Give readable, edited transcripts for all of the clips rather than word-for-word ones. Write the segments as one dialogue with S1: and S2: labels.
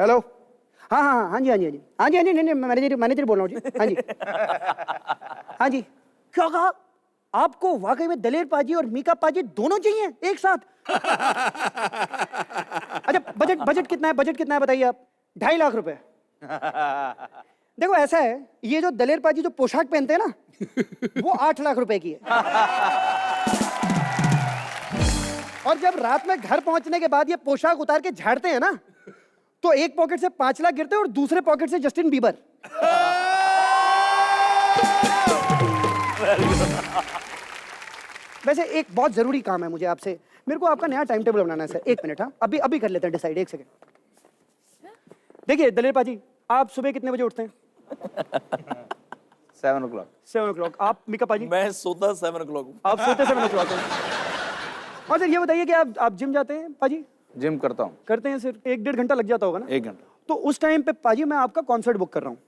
S1: Hello. हाँ हाँ हाँ जी हाँ जी हाँ जी हाँ जी हाँ जी, नहीं मैनेजर मैनेजर बोल रहा हूँ जी। हाँ जी हाँ जी। क्या कहा? आपको वाकई में दलेर पाजी और मीका पाजी दोनों चाहिए एक साथ? अच्छा बजट बजट कितना है? बजट कितना है बताइए आप। 2.5 लाख रुपए। देखो ऐसा है, ये जो दलेर पाजी जो पोशाक पहनते हैं ना वो 8 लाख रुपए की है। और जब रात में घर पहुंचने के बाद ये पोशाक उतार के झाड़ते हैं ना तो एक पॉकेट से 5 लाख गिरते हैं और दूसरे पॉकेट से जस्टिन बीबर। वैसे एक बहुत जरूरी काम है मुझे आपसे, मेरे को आपका नया टाइम टेबल बनाना है सर। 1 मिनट। हाँ अभी अभी कर लेते हैं डिसाइड। 1 सेकंड। देखिए दलेर पाजी, आप सुबह कितने बजे उठते हैं?
S2: 7 o'clock।
S1: 7 o'clock। आप मीका पाजी?
S3: मैं सोता 7 o'clock।
S1: आप सोते 7 o'clock हैं। और सर ये बताइए कि आप जिम जाते हैं पाजी?
S2: जिम करता हूँ।
S1: करते हैं सर। 1-1.5 घंटा लग जाता होगा ना?
S2: 1 घंटा।
S1: तो उस टाइम पे पाजी मैं आपका कॉन्सर्ट बुक कर रहा हूँ।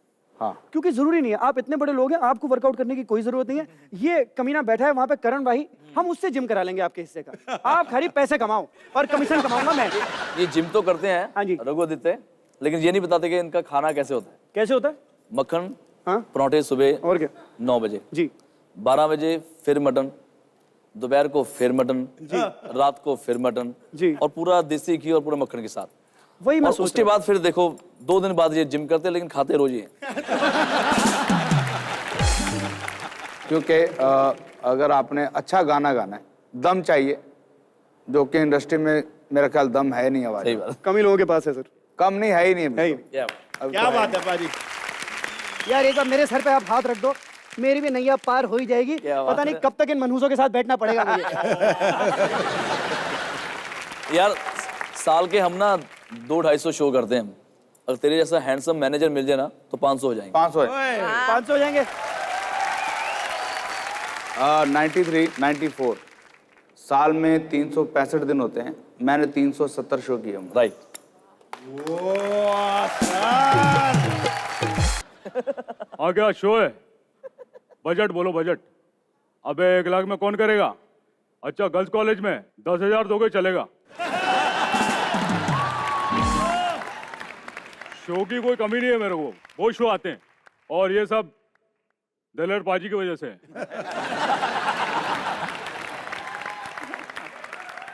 S2: हाँ।
S1: क्योंकि जरूरी नहीं है, आप इतने बड़े लोग हैं, आपको वर्कआउट करने की कोई जरूरत नहीं है। ये कमीना बैठा है वहां पे करण भाई, हम उससे जिम करा लेंगे आपके हिस्से का। आप खाली पैसे कमाओ और कमीशन कमाऊंगा मैं।
S3: ये जिम तो करते हैं
S1: हाँ जी।
S3: रघुआदित्य, लेकिन ये नहीं बताते कि इनका खाना कैसे होता है।
S1: कैसे होता है?
S3: मक्खन
S1: हाँ
S3: पराठे सुबह
S1: और क्या
S3: 9 बजे,
S1: जी,
S3: 12 बजे फिर मटन, दोपहर को फिर मटन, रात को फिर मटन
S1: जी।
S3: और पूरा देसी घी और पूरा मक्खन के साथ।
S1: वही मैं
S3: और
S1: सोच
S3: उसके
S1: रहा
S3: बाद फिर देखो 2 दिन बाद ये जिम करते हैं, लेकिन खाते रोज ही हैं।
S2: क्योंकि अगर आपने अच्छा गाना गाना है, दम चाहिए, जो कि इंडस्ट्री में मेरा ख्याल दम है नहीं हमारे।
S3: सही बात।
S1: हूं। कम ही लोगों के पास है सर।
S2: कम नहीं है ही नहीं
S1: है
S2: अभी
S1: ही
S2: तो।
S1: नहीं।
S2: अभी
S4: क्या
S2: तो
S4: बात है पाजी।
S1: यार एक बार मेरे सर पे आप हाथ रख दो, मेरी भी नैया पार हो ही जाएगी।
S3: क्या बात
S1: पता नहीं
S3: है।
S1: कब तक इन मनहूसों के साथ बैठना पड़ेगा मुझे।
S3: यार साल के हम ना 200-250 शो करते हैं। अगर तेरे जैसा हैंडसम मैनेजर मिल जाए ना तो 500 हो जाएंगे।
S2: 500 है।
S1: 500 हो जाएंगे।
S2: 93, 94 साल में 365 दिन होते हैं, मैंने 370 शो किए होंगे।
S3: राइट।
S5: हाँ क्या शो है? बजट बोलो बजट। अबे 1 लाख में कौन करेगा? अच्छा गर्ल्स कॉलेज में 10,000 दोगे चलेगा। शो की कोई कमी नहीं है मेरे को, बहुत शो आते हैं और ये सब दलेर पाजी की वजह से है।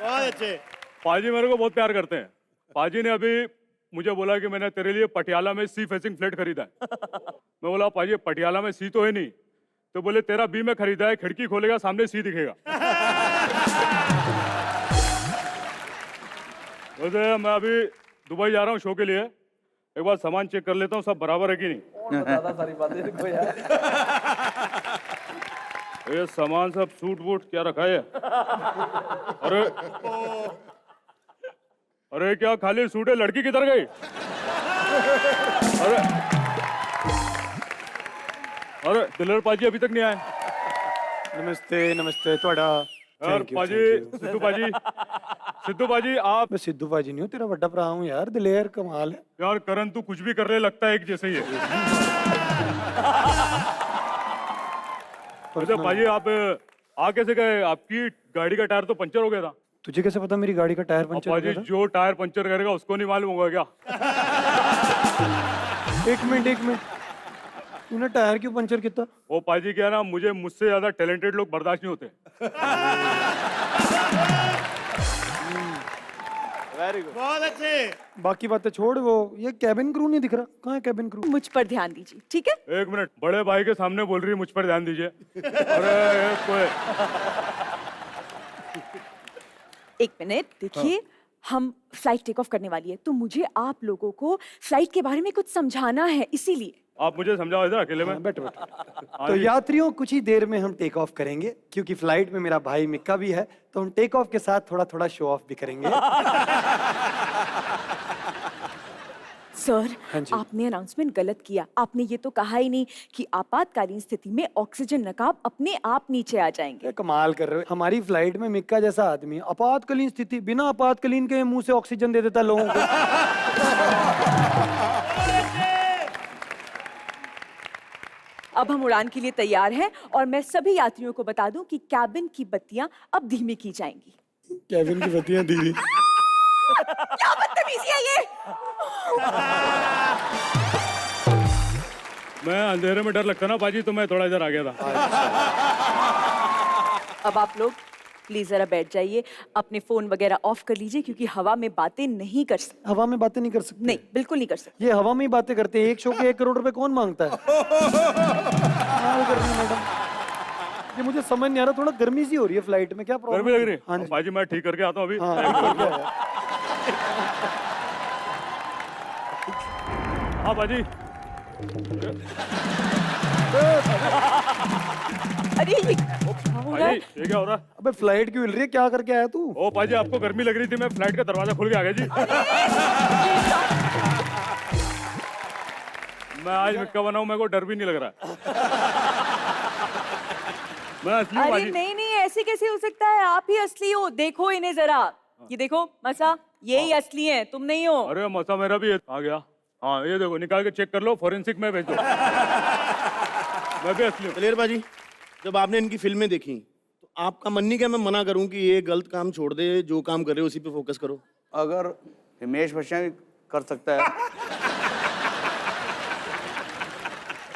S4: बहुत अच्छे।
S5: पाजी मेरे को बहुत प्यार करते हैं। पाजी ने अभी मुझे बोला कि मैंने तेरे लिए पटियाला में सी फेसिंग फ्लैट खरीदा है। मैं बोला पाजी पटियाला में सी तो है नहीं, तो बोले तेरा बी में खरीदा है, खिड़की खोलेगा सामने सी दिखेगा। वैसे मैं अभी दुबई जा रहा हूँ शो के लिए, एक बार सामान चेक कर लेता हूँ सब बराबर है कि नहीं।
S3: सारी बातें देखो यार।
S5: ये सामान सब सूट वूट क्या रखा है? अरे अरे क्या खाली सूट है? लड़की किधर गई? अरे अरे दिलेर पाजी अभी तक नहीं आए।
S4: नमस्ते नमस्ते थोड़ा।
S5: यार पाजी, सिद्धू पाजी आप।
S4: मैं सिद्धू पाजी नहीं हूँ, तेरा बड़ा भरा हूँ यार। दिलेर कमाल है
S5: यार करण तू कुछ भी करने लगता है एक जैसे ही है। अच्छा पाजी आप आ कैसे गए? आपकी गाड़ी का टायर तो पंचर हो गया था।
S4: तुझे कैसे पता मेरी गाड़ी का टायर
S5: अब
S4: पंचर हो
S5: पाजी
S4: गया था?
S5: जो टायर पंचर करेगा उसको नहीं मालूम होगा क्या?
S4: एक मिनट तूने टायर क्यों पंचर किया?
S5: वो पाजी क्या ना, मुझे मुझसे ज्यादा टैलेंटेड लोग बर्दाश्त नहीं होते।
S4: वेरी गुड, बहुत अच्छे। बाकी बातें छोड़, वो ये कैबिन क्रू नहीं दिख रहा, कहाँ है कैबिन क्रू?
S6: मुझ पर ध्यान दीजिए, ठीक है?
S5: 1 मिनट, बड़े भाई के सामने बोल रही है मुझ पर ध्यान दीजिए। अरे ये कोई
S6: 1 मिनट देखिए, हम फ्लाइट टेक ऑफ करने वाली है, तो मुझे आप लोगों को फ्लाइट के बारे में कुछ समझाना है, इसीलिए।
S5: आप मुझे समझाओ इधर अकेले में।
S4: बैठो। तो यात्रियों कुछ ही देर में हम टेक ऑफ करेंगे, क्योंकि फ्लाइट में मेरा भाई मिक्का भी है, तो हम टेक ऑफ के साथ थोड़ा थोड़ा शो ऑफ भी करेंगे।
S6: सर,
S4: हाँ जी।
S6: आपने अनाउंसमेंट गलत किया। आपने ये तो कहा ही नहीं कि आपातकालीन स्थिति में ऑक्सीजन नकाब अपने आप नीचे आ जाएंगे।
S4: क्या कमाल कर रहे हो, हमारी फ्लाइट में मिक्का जैसा आदमी आपातकालीन स्थिति बिना आपातकालीन के मुंह से ऑक्सीजन दे देता लोगों को।
S6: अब हम उड़ान के लिए तैयार हैं और मैं सभी यात्रियों को बता दूं कि कैबिन की बत्तियां अब धीमी की जाएंगी।
S4: कैबिन की बत्तियां धीमी?
S6: क्या बदतमीजी है ये?
S5: मैं अंधेरे में डर लगता ना पाजी, तो मैं थोड़ा इधर आ गया था।
S6: अब आप लोग प्लीज जरा बैठ जाइए, अपने फोन वगैरह ऑफ कर लीजिए, क्योंकि हवा में बातें नहीं कर सकते।
S4: हवा में बातें नहीं कर सकते?
S6: नहीं, बिल्कुल नहीं कर सकते।
S4: ये हवा में ही बातें करते हैं। एक शो के 1 करोड़ रुपए कौन मांगता है? कमाल कर रही है मैडम। ये मुझे समझ नहीं आ रहा, थोड़ा गर्मी सी हो रही है फ्लाइट में, क्या प्रॉब्लम?
S5: गर्मी लग रही
S4: हाँ
S5: है
S4: जी।
S5: पाजी, मैं ठीक करके आता हूँ अभी।
S4: हाँ,
S5: हाँ पाजी।
S6: अरे ये क्या हो रहा
S5: पाजी
S6: है?
S5: ये क्या हो रहा है?
S4: अबे फ्लाइट क्यों हिल रही है? क्या करके आया तू?
S5: ओ पाजी, आपको गर्मी लग रही थी, मैं फ्लाइट का दरवाजा खोल के आ गया जी। मैं आज मिक्का बना हूं, मेरे को डर भी नहीं लग रहा। मैं असली हूं
S6: अरे
S5: पाजी।
S6: नहीं नहीं, ऐसे कैसे हो सकता है? आप ही असली हो, देखो इन्हें जरा। ये देखो मसा, यही असली है, तुम नहीं हो।
S5: अरे मौसा मेरा भी आ गया। हाँ ये देखो, निकाल के चेक कर लो, फॉरेंसिक में भेजो। मैं भी असली हूँ।
S7: दलेर बाजी, जब आपने इनकी फिल्में देखी तो आपका मन नहीं क्या मैं मना करूं कि ये गलत काम छोड़ दे, जो काम कर रहे हो उसी पे फोकस करो?
S2: अगर हिमेश बच्चन कर सकता है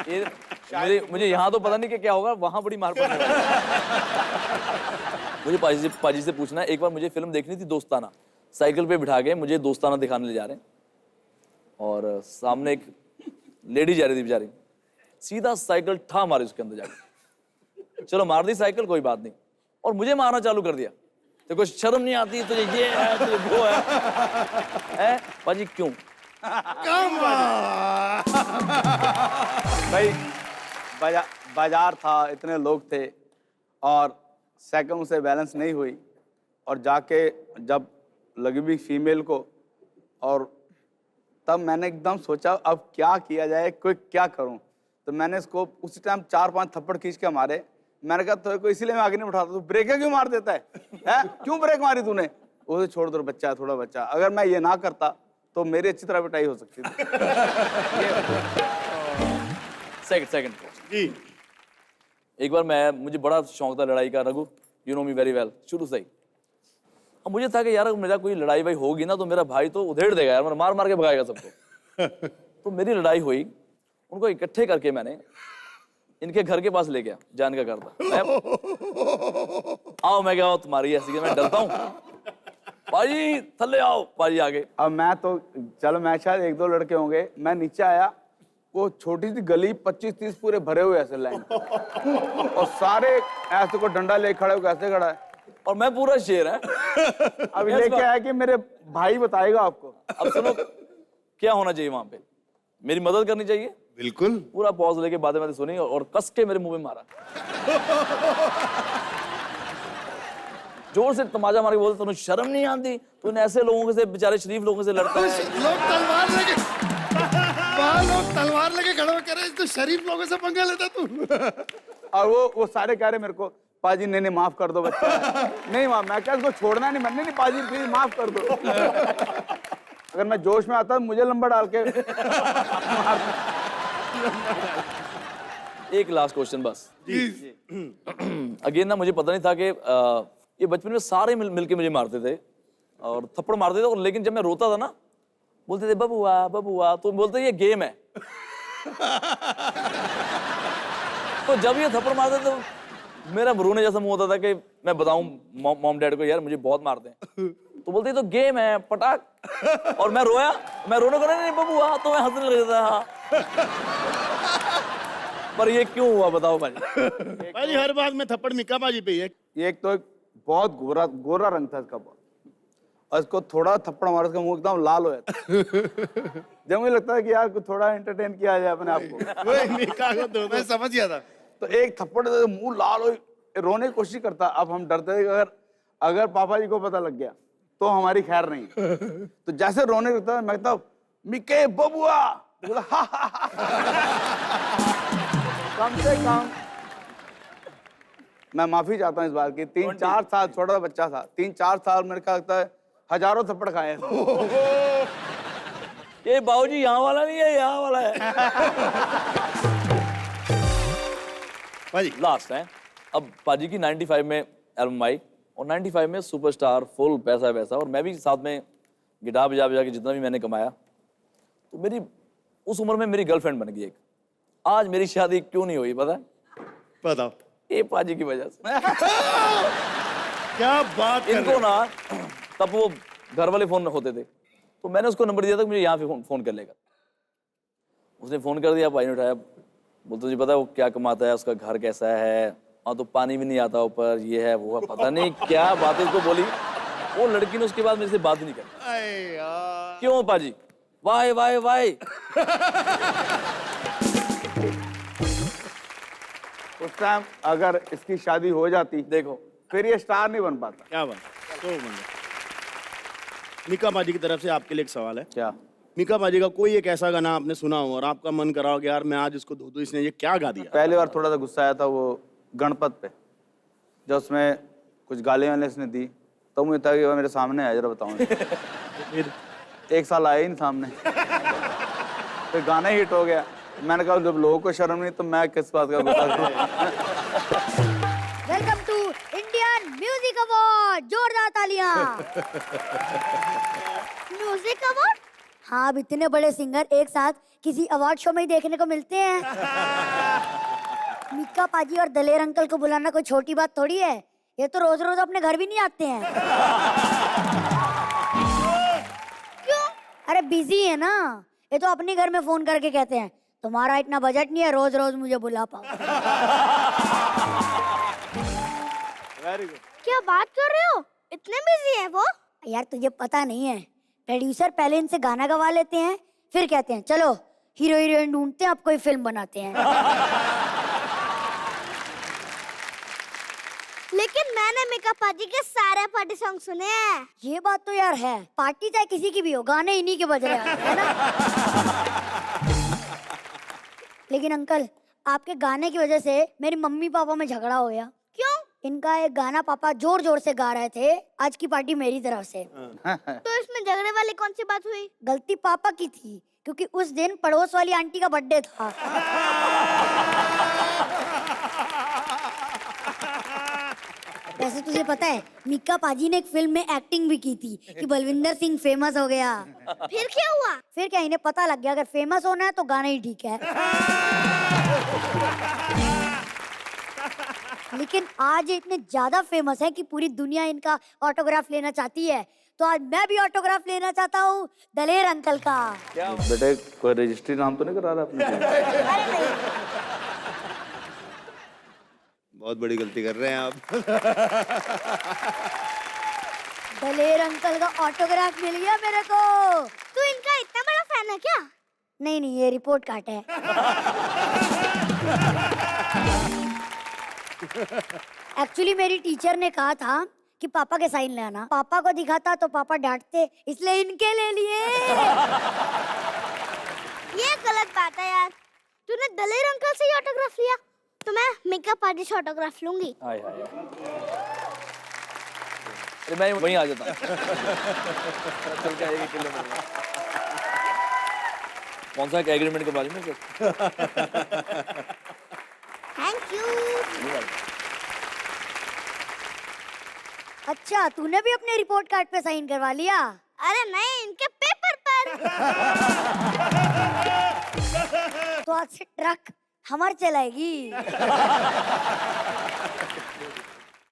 S3: ये मुझे यहाँ तो पता नहीं कि क्या होगा, वहां बड़ी मार पड़ने वाली है। मुझे पाजी से पूछना है, एक बार मुझे फिल्म देखनी थी दोस्ताना, साइकिल पे बिठा के मुझे दोस्ताना दिखाने ले जा रहे हैं, और सामने एक लेडी जा रही थी बेचारी, सीधा साइकिल ठा मारी उसके अंदर जाके। चलो मार दी साइकिल, कोई बात नहीं, और मुझे मारना चालू कर दिया। तो कुछ शर्म नहीं आती तुझे, ये है तुझे वो है पाजी क्यों?
S2: भाई बाजार था, इतने लोग थे, और सेकंड से बैलेंस नहीं हुई, और जाके जब लगी भी फीमेल को, और तब मैंने एकदम सोचा अब क्या किया जाए, कोई क्या करूं। तो मैंने इसको उसी टाइम 4-5 थप्पड़ खींच के मारे। मैंने कहा तो इसीलिए मैं आगे नहीं उठाता, तू ब्रेक क्यों मार देता है? क्यों ब्रेक मारी तूने? उसे छोड़ दो, बच्चा है, थोड़ा बच्चा। अगर मैं ये ना करता तो मेरी अच्छी तरह पिटाई हो सकती थी।
S3: सेकंड
S7: जी।
S3: एक बार मुझे बड़ा शौक था लड़ाई का, Raghu you know me very well, शुरू से ही। अब मुझे था कि यार मेरा कोई लड़ाई भाई होगी ना तो मेरा भाई तो उधेड़ देगा यार, मार मार के भगाएगा सबको। तो मेरी लड़ाई हुई, उनको इकट्ठे करके मैंने इनके घर के पास ले गया, जान का घर था। आओ, मैं क्या तुम्हारी ऐसी, मैं डरता हूँ, पाजी थल्ले आओ, पाजी आगे।
S2: अब मैं तो चलो, मैं शायद 1-2 लड़के होंगे, मैं नीचे आया, वो छोटी सी गली 25-30 पूरे भरे हुए ऐसे लाइन, और सारे ऐसे को डंडा ले खड़े हो, कैसे खड़ा है,
S3: और मैं पूरा शेर है।
S2: अब ये क्या है कि मेरे भाई बताएगा आपको।
S3: अब सुनो क्या होना चाहिए वहां पे, मेरी मदद करनी चाहिए।
S7: बिल्कुल।
S3: पूरा पॉज लेके बातें सुनी और कस के मेरे मुंह में मारा, जोर से तमाचा मार के बोलते तुम्हें शर्म नहीं आती, तूने ऐसे लोगों से, बेचारे शरीफ लोगों से लड़ता है।
S7: लोग तलवार लेके लोग तलवार लेके खड़े होकर रहे, तो शरीफ लोगों से पंगा लेता तू।
S2: और वो सारे कह रहे मेरे को, पाजी नहीं माफ कर दो बच्चा नहीं माफ। मैं क्या इसको छोड़ना नहीं, नहीं पाजी प्लीज माफ कर दो। अगर मैं जोश में आता मुझे लंबा डाल के
S3: एक लास्ट क्वेश्चन बस। अगेन ना मुझे पता नहीं था कि ये बचपन में सारे मिलके मुझे मारते थे और थप्पड़ मारते थे, और लेकिन जब मैं रोता था ना बोलते थे बबुआ बबुआ, तो बोलते ये गेम है। तो जब ये थप्पड़ मारते थे तो मेरा रोने जैसा मुंह होता था कि मैं बताऊं मॉम डैड को यार मुझे बहुत मारते हैं, तो बोलते ये तो गेम है पटाख। और मैं रोया, मैं रोने को नहीं बबुआ, तो मैं हंसने लग जाता। हाँ पर ये क्यों हुआ बताओ भाई?
S7: भाई हर बात में थप्पड़ मिक्का बाजी पे ही है।
S2: ये एक तो बहुत गोरा रंग था इसका, बहुत, और इसको थोड़ा थप्पड़ मारा इसका मुंह एकदम लाल हो जाता। जब मुझे लगता है कि यार कुछ थोड़ा एंटरटेन किया जाए अपने आप को,
S7: मैं समझ गया था।
S2: तो एक थप्पड़ दे, मुंह लाल हो, रोने की कोशिश करता। अब हम डरते थे कि अगर पापा जी को पता लग गया तो हमारी खैर नहीं। तो जैसे रोने लगता मैं कहता मिके बबुआ, बोला कम से कम मैं माफी चाहता हूँ इस बार की। 3-4 साल, छोटा बच्चा था, 3-4 साल मेरे ख्याल लगता है हजारों थप्पड़ खाए।
S3: ये बाबूजी यहाँ वाला नहीं है, यहाँ वाला है। लास्ट है अब पाजी की 95 में एल्बम आई, और 95 में सुपरस्टार, फुल पैसा वैसा, और मैं भी साथ में गिटार बजा बजा के जितना भी मैंने कमाया तो मेरी उस उम्र में मेरी गर्लफ्रेंड बन गई एक। आज मेरी शादी क्यों नहीं हुई पता है?
S7: बताओ।
S3: ये पाजी की वजह से।
S7: क्या बात कर रहे
S3: इनको
S7: हो?
S3: ना तब वो घर वाले फोन होते थे, तो मैंने उसको नंबर दिया था कि मुझे यहाँ पे फोन कर लेगा। उसने फोन कर दिया, भाई ने उठाया, बोलते तुझे पता है वो क्या कमाता है, उसका घर कैसा है, वहाँ तो पानी भी नहीं आता ऊपर, ये है वो है, पता नहीं क्या बातें उसको बोली। वो लड़की ने उसके बाद मेरे से बात ही नहीं करी।
S7: अरे यार।
S3: क्यों पाजी? Why why why.
S2: उस टाइम अगर इसकी शादी हो जाती
S3: देखो
S2: फिर ये स्टार नहीं बन पाता।
S7: क्या बात। तो मीका पाजी की तरफ से आपके लिए एक सवाल है।
S2: क्या?
S7: मीका पाजी का कोई एक ऐसा गाना आपने सुना हो और आपका मन करा हो कि यार मैं आज इसको धो दूं, इसने ये क्या गा दिया?
S2: पहली बार थोड़ा सा गुस्सा आया था वो गणपत पे, जब उसमें कुछ गाली वाले इसने दी, तो मुझे था कि वो मेरे सामने है, जरा बताऊँ।
S7: फिर
S2: एक साल आया ही नहीं सामने, फिर गाना हिट हो गया। मैंने कहा जब लोगों को शर्म नहीं तो मैं किस बात का गुस्सा करूं?
S8: Welcome to Indian music award, जोरदार तालियां। Music award? हाँ, अब इतने बड़े सिंगर एक साथ किसी अवार्ड शो में ही देखने को मिलते हैं। मीका पाजी और दलेर अंकल को बुलाना कोई छोटी बात थोड़ी है। ये तो रोज रोज अपने घर भी नहीं आते हैं। क्यों? अरे बिजी है ना, ये तो अपने घर में फोन करके कहते हैं तुम्हारा इतना बजट नहीं है रोज रोज मुझे बुला पाओ।
S7: Very good.
S8: क्या बात कर रहे हो? इतने बिजी है वो? यार तुझे पता नहीं है, प्रोड्यूसर पहले इनसे गाना गवा लेते हैं, फिर कहते हैं चलो हीरो हीरोइन ढूंढते हैं, अब कोई फिल्म बनाते हैं। लेकिन मैंने मीका पाजी के सारे पार्टी सॉन्ग सुने हैं। ये बात तो यार है, पार्टी चाहे किसी की भी हो, गाने इन्हीं के बज रहे हैं, है ना? लेकिन अंकल, आपके गाने की वजह से मेरी मम्मी पापा में झगड़ा हो गया। क्यों? इनका एक गाना पापा जोर जोर से गा रहे थे, आज की पार्टी मेरी तरफ से। तो इसमें झगड़े वाली कौन सी बात हुई? गलती पापा की थी, क्योंकि उस दिन पड़ोस वाली आंटी का बर्थडे था। वैसे तुझे पता है, मीका पाजी ने एक फिल्म में एक्टिंग भी की थी कि बलविंदर सिंह फेमस हो गया। फिर क्या हुआ? फिर क्या, इन्हें पता लग गया अगर फेमस होना है तो गाना ही ठीक है। लेकिन आज ये इतने ज्यादा फेमस है कि पूरी दुनिया इनका ऑटोग्राफ लेना चाहती है। तो आज मैं भी ऑटोग्राफ लेना चाहता हूँ दलेर अंकल का।
S2: बेटे कोई रजिस्ट्री नाम तो नहीं करा रहा अपने?
S8: अरे नहीं।
S9: बहुत बड़ी गलती कर रहे हैं आप।
S8: दलेर अंकल का ऑटोग्राफ मिल गया मेरे को। तू इनका इतना बड़ा फैन है क्या? नहीं नहीं, ये रिपोर्ट कार्ड है। एक्चुअली मेरी टीचर ने कहा था कि पापा के साइन लाना। पापा को दिखाता तो पापा डांटते, इसलिए इनके ले लिए। ये गलत बात है यार। तूने दलेर अंकल से ही ऑटोग्राफ लिया, तो मैं मीका पाजी से ऑटोग्राफ लूंगी।
S3: हाय हाय। अरे मैं वहीं आ जाता हूँ। चल के आएगी किलोमीटर। कौन सा एग्रीमेंट के बारे में?
S8: Thank you. अच्छा, तूने भी अपने रिपोर्ट कार्ड पे साइन करवा लिया? अरे नहीं, इनके पेपर पर। तो आज से ट्रक हमारी चलाएगी।